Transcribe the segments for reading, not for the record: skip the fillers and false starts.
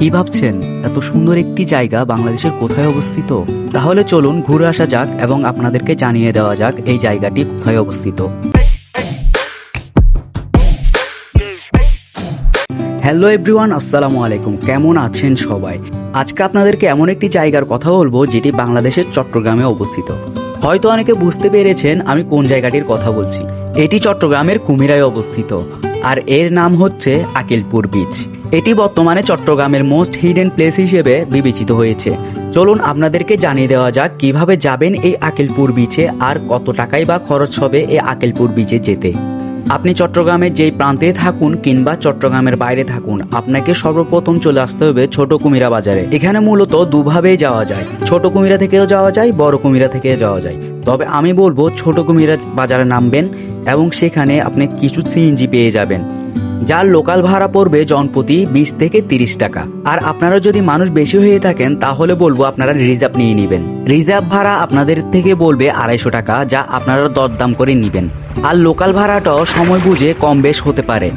কি ভাবছেন এত সুন্দর একটি জায়গা বাংলাদেশের কোথায় অবস্থিত? তাহলে চলুন ঘুরে আসা যাক এবং আপনাদেরকে জানিয়ে দেওয়া যাক এই জায়গাটি কোথায় অবস্থিত। হ্যালো এভরিওয়ান, আসসালামু আলাইকুম। কেমন আছেন সবাই? আজকে আপনাদেরকে এমন একটি জায়গার কথা বলবো যেটি বাংলাদেশের চট্টগ্রামে অবস্থিত। হয়তো অনেকে বুঝতে পেরেছেন আমি কোন জায়গাটির কথা বলছি। এটি চট্টগ্রামের কুমিরায় অবস্থিত আর এর নাম হচ্ছে আকিলপুর বিচ। এটি বর্তমানে চট্টগ্রামের মোস্ট হিডেন প্লেস হিসেবে বিবেচিত হয়েছে। চলুন আপনাদেরকে জানিয়ে দেওয়া যাক কিভাবে যাবেন এই আকিলপুর বিচে আর কত টাকাই বা খরচ হবে এই আকিলপুর বিচে যেতে। আপনি চট্টগ্রামের যেই প্রান্তে থাকুন কিংবা চট্টগ্রামের বাইরে থাকুন, আপনাকে সর্বপ্রথম চলে আসতে হবে ছোট কুমিরা বাজারে। এখানে মূলত দুভাবেই যাওয়া যায়, ছোট কুমিরা থেকেও যাওয়া যায়, বড় কুমিরা থেকেও যাওয়া যায়। তবে আমি বলবো ছোট কুমিরা বাজারে নামবেন এবং সেখানে আপনি কিছু সিএনজি পেয়ে যাবেন, যার লোকাল ভাড়া পড়বে জনপ্রতি 20 থেকে 30 টাকা। আর আপনারা যদি মানুষ বেশি হয়ে থাকেন তাহলে বলবো আপনারা রিজার্ভ নিয়ে নেবেন। রিজার্ভ ভাড়া আপনাদের থেকে বলবে 250 টাকা, যা আপনারা দরদাম করে নেবেন। আর লোকাল ভাড়াটাও সময় বুঝে কম বেশ হতে পারে।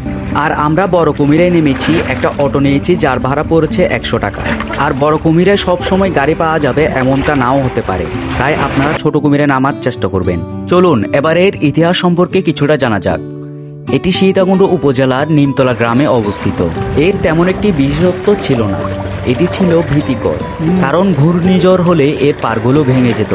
আর আমরা বড় কুমিরায় নেমেছি, একটা অটো নিয়েছি যার ভাড়া পড়েছে 100 টাকা। আর বড় কুমিরায় সব সময় গাড়ি পাওয়া যাবে এমনটা নাও হতে পারে, তাই আপনারা ছোট কুমিরায় নামার চেষ্টা করবেন। চলুন এবার এর ইতিহাস সম্পর্কে কিছুটা জানা যাক। এটি সীতাকুণ্ড উপজেলার নিমতলা গ্রামে অবস্থিত। এর তেমন একটি বিশেষত্ব ছিল না, এটি ছিল ভীতিকর, কারণ ঘূর্ণিঝড় হলে এর পাড়গুলো ভেঙে যেত,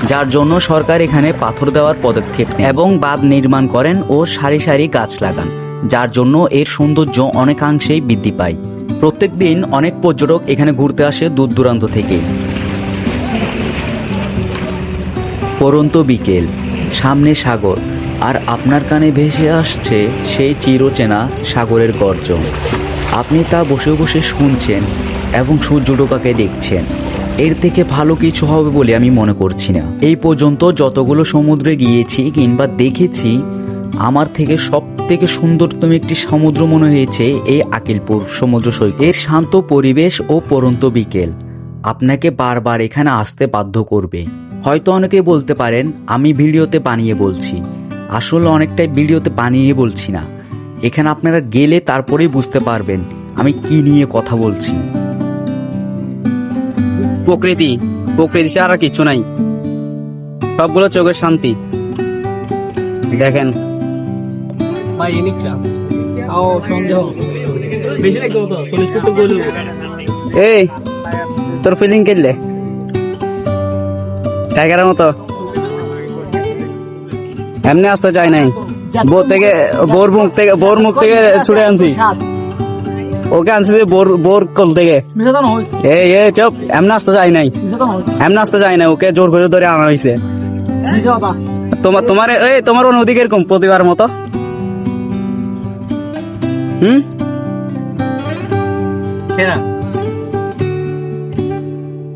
যার জন্য সরকার এখানে পাথর দেওয়ার পদক্ষেপ নেয় এবং বাঁধ নির্মাণ করেন ও সারি সারি গাছ লাগান, যার জন্য এর সৌন্দর্য অনেকাংশেই বৃদ্ধি পায়। প্রত্যেক দিন অনেক পর্যটক এখানে ঘুরতে আসে দূর দূরান্ত থেকে। পরন্ত বিকেল, সামনে সাগর, আর আপনার কানে ভেসে আসছে সেই চিরচেনা সাগরের গর্জন। আপনি তা বসে বসে শুনছেন এবং সূর্য ডোবাকে দেখছেন। এর থেকে ভালো কিছু হবে বলে আমি মনে করছি না। এই পর্যন্ত যতগুলো সমুদ্রে গিয়েছি কিংবা দেখেছি, আমার থেকে সব থেকে সুন্দরতম একটি সমুদ্র মনে হয়েছে এই আকিলপুর সমুদ্র সৈকত। এর শান্ত পরিবেশ ও পরন্ত বিকেল আপনাকে বারবার এখানে আসতে বাধ্য করবে। হয়তো অনেকে বলতে পারেন আমি ভিডিওতে বানিয়ে বলছি, আসলে অনেকটাই ভিডিওতে বানিয়ে বলছি না। এখানে আপনারা গেলে তারপরেই বুঝতে পারবেন আমি কি নিয়ে কথা বলছি। প্রকৃতি ছাড়া আর কিছু নাই, সবগুলো চোখের শান্তি। দেখেন এই তোর ফিলিং কেলে টাইগারের মতো এমনি আসতে চাই নাই। বোর মুখ থেকে ছুড়ে আনছি, ওকে আনছি বোর কল থেকে। এই চপ, এমনি আসতে চাই নাই, ওকে জোর করে ধরে আনা হয়েছে। তোমার অনুভূতি কিরকম প্রতিবার মতো?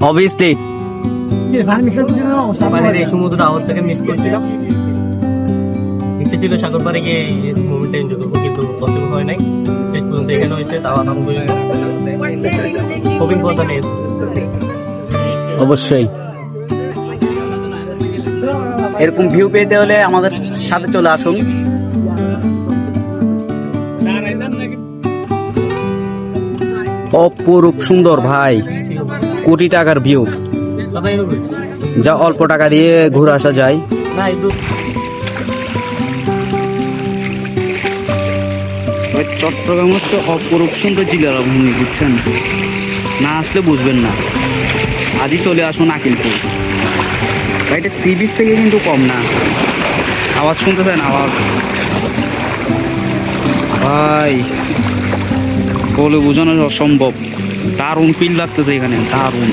অবভিয়াসলি সমুদ্র আওয়াজটাকে মিস করছিলাম। ইচ্ছে ছিল সাগর পাড়ে গিয়ে মুভমেন্টটা এনজয় করবো, কিন্তু পসিবল হয় নাই। শেষ পর্যন্ত এখানে হয়েছে, তাও অভিজ্ঞতা নেই। অবশ্যই এরকম ভিউ পেতে হলে আমাদের সাথে চলে আসুন। অপরূপ সুন্দর ভাই, কোটি টাকার ভিউ, যা অল্প টাকা দিয়ে ঘুরে আসা যায়। চট্টগ্রাম হচ্ছে অপরূপ সুন্দর জেলার ভূমি, বুঝছেন? না আসলে বুঝবেন না। আজই চলে আসুন আকিলপুর। এটা সি বিচ থেকে কিন্তু কম না। আওয়াজ শুনতেছেন? আওয়াজ ভাই বলে বোঝানো অসম্ভব। দারুণ ফিল লাগতেছে এখানে, দারুণ।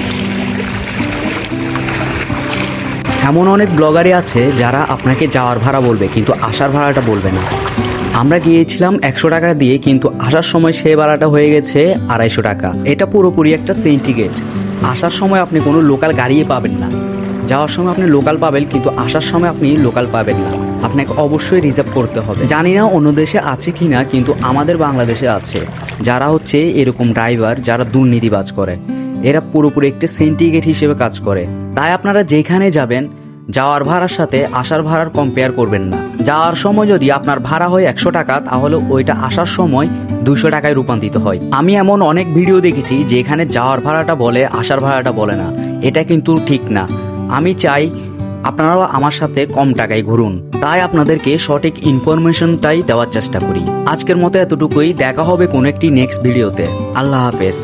এমন অনেক ব্লগারই আছে যারা আপনাকে যাওয়ার ভাড়া বলবে কিন্তু আসার ভাড়াটা বলবে না। আমরা গিয়েছিলাম 100 টাকা দিয়ে, কিন্তু আসার সময় সেই ভাড়াটা হয়ে গেছে 250 টাকা। এটা পুরোপুরি একটা সিন্ডিকেট। আসার সময় আপনি কোনো লোকাল গাড়িই পাবেন না, যাওয়ার সময় আপনি লোকাল পাবেন কিন্তু আসার সময় আপনি লোকাল পাবেন না। আপনাকে অবশ্যই রিজার্ভ করতে হবে। জানি না অন্য দেশে আছে কিনা, কিন্তু আমাদের বাংলাদেশে আছে যারা হচ্ছে এরকম ড্রাইভার যারা দুর্নীতিবাজ করে। এরা পুরোপুরি একটা সিন্ডিকেট হিসেবে কাজ করে। তাই আপনারা যেখানে যাবেন যাওয়ার ভাড়ার সাথে আসার ভাড়ার কম্পেয়ার করবেন না। যাওয়ার সময় যদি আপনার ভাড়া হয় 100 টাকা, তাহলে ওইটা আসার সময় 200 টাকায় রূপান্তরিত হয়। আমি এমন অনেক ভিডিও দেখেছি যেখানে যাওয়ার ভাড়াটা বলে, আসার ভাড়াটা বলে না। এটা কিন্তু ঠিক না। আমি চাই আপনারাও আমার সাথে কম টাকায় ঘুরুন, তাই আপনাদেরকে সঠিক ইনফরমেশনটাই দেওয়ার চেষ্টা করি। আজকের মতো এতটুকুই, দেখা হবে কোন একটি নেক্সট ভিডিওতে। আল্লাহ হাফেজ।